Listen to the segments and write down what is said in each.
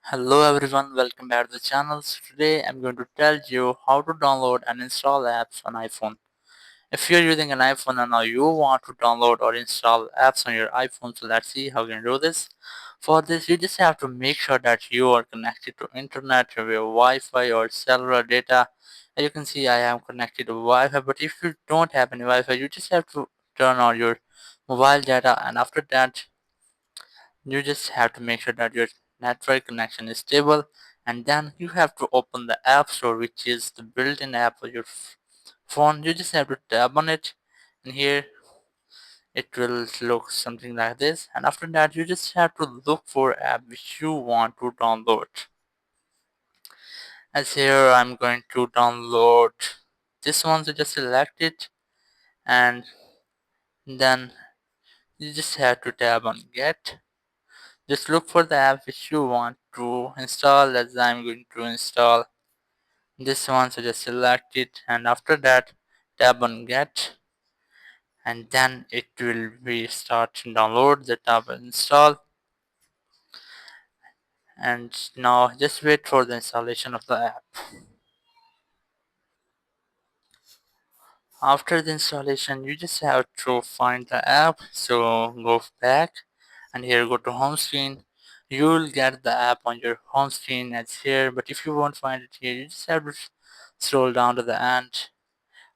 Hello everyone, welcome back to the channel. So today I'm going to tell you how to download and install apps on iPhone. If you're using an iPhone and now you want to download or install apps on your iPhone, so let's see how you can do this. For this, you just have to make sure that you are connected to internet or your Wi-Fi or cellular data. As you can see, I am connected to Wi-Fi, but if you don't have any Wi-Fi, you just have to turn on your mobile data, and after that you just have to make sure that your network connection is stable, and then you have to open the app store, which is the built-in app for your phone. You just have to tap on it, and here it will look something like this, and after that you just have to look for app which you want to download. As here I'm going to download this one, so just select it, and then you just have to tap on get. Just look for the app which you want to install, as I'm going to install this one, so just select it, and after that tap on get, and then it will be start to download the tab and install. And now just wait for the installation of the app. After the installation you just have to find the app, so go back and here go to home screen. You'll get the app on your home screen as here, but if you won't find it here, you just have to scroll down to the end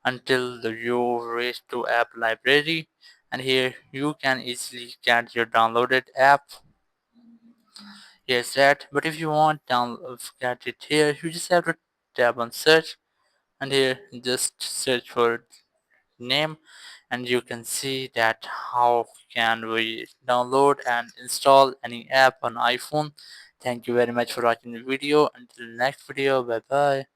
until you reach to app library, and here you can easily get your downloaded app. Here's that, but if you want get it here, you just have to tap on search, and here just search for name, and you can see that how can we download and install any app on iPhone. Thank you very much for watching the video. Until next video, bye bye.